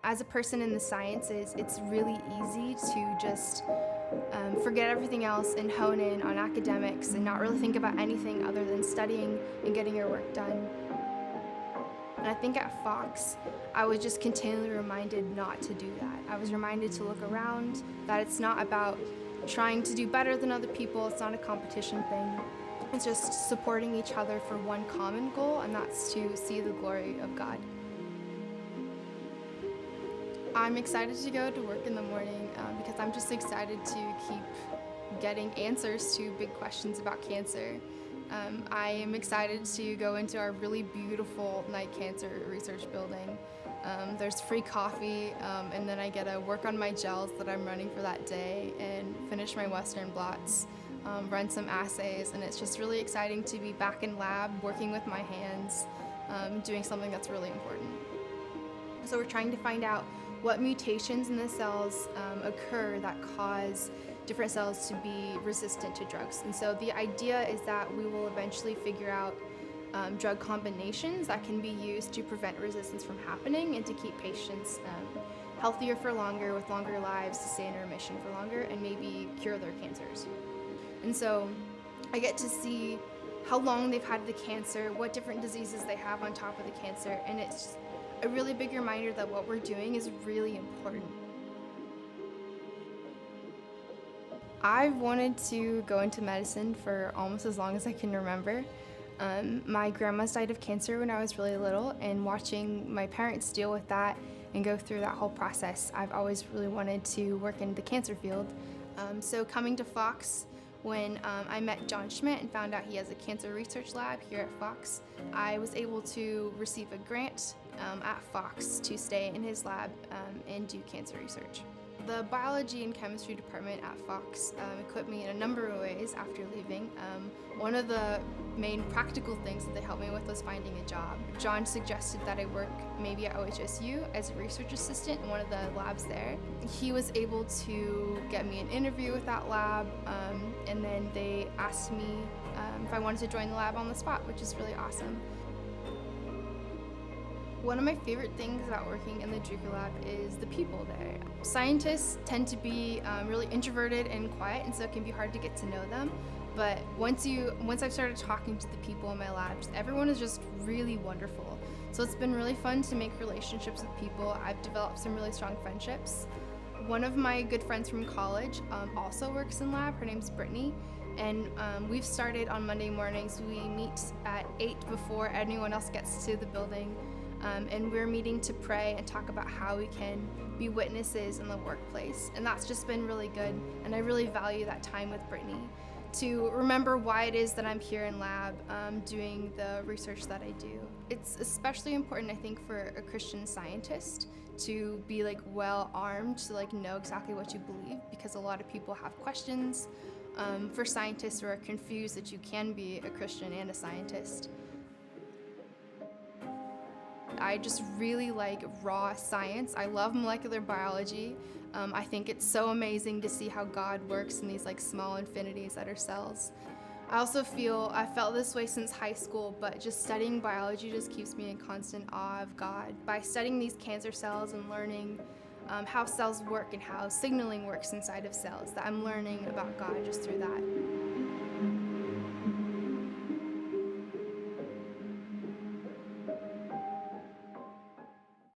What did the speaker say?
As a person in the sciences, it's really easy to just forget everything else and hone in on academics and not really think about anything other than studying and getting your work done. And I think at Fox, I was just continually reminded not to do that. I was reminded to look around, that it's not about trying to do better than other people, it's not a competition thing. It's just supporting each other for one common goal, and that's to see the glory of God. I'm excited to go to work in the morning because I'm just excited to keep getting answers to big questions about cancer. I am excited to go into our really beautiful night cancer research building. There's free coffee, and then I get to work on my gels that I'm running for that day and finish my Western blots, run some assays, and it's just really exciting to be back in lab, working with my hands, doing something that's really important. So we're trying to find out what mutations in the cells occur that cause different cells to be resistant to drugs. And so the idea is that we will eventually figure out drug combinations that can be used to prevent resistance from happening and to keep patients healthier for longer, with longer lives, to stay in remission for longer, and maybe cure their cancers. And so I get to see how long they've had the cancer, what different diseases they have on top of the cancer, and it's a really big reminder that what we're doing is really important. I've wanted to go into medicine for almost as long as I can remember. My grandma's died of cancer when I was really little, and watching my parents deal with that and go through that whole process, I've always really wanted to work in the cancer field. So coming to Fox, when I met John Schmidt and found out he has a cancer research lab here at Fox, I was able to receive a grant at Fox to stay in his lab and do cancer research. The biology and chemistry department at Fox equipped me in a number of ways after leaving. One of the main practical things that they helped me with was finding a job. John suggested that I work maybe at OHSU as a research assistant in one of the labs there. He was able to get me an interview with that lab, and then they asked me if I wanted to join the lab on the spot, which is really awesome. One of my favorite things about working in the Drucker lab is the people there. Scientists tend to be really introverted and quiet, and so it can be hard to get to know them. But once I've started talking to the people in my labs, everyone is just really wonderful. So it's been really fun to make relationships with people. I've developed some really strong friendships. One of my good friends from college also works in lab. Her name's Brittany. And we've started on Monday mornings. We meet at 8 before anyone else gets to the building. And we're meeting to pray and talk about how we can be witnesses in the workplace. And that's just been really good, and I really value that time with Brittany to remember why it is that I'm here in lab doing the research that I do. It's especially important, I think, for a Christian scientist to be well armed to know exactly what you believe, because a lot of people have questions for scientists who are confused that you can be a Christian and a scientist. I just really like raw science. I love molecular biology. I think it's so amazing to see how God works in these small infinities that are cells. I felt this way since high school, but just studying biology just keeps me in constant awe of God. By studying these cancer cells and learning how cells work and how signaling works inside of cells, that I'm learning about God just through that.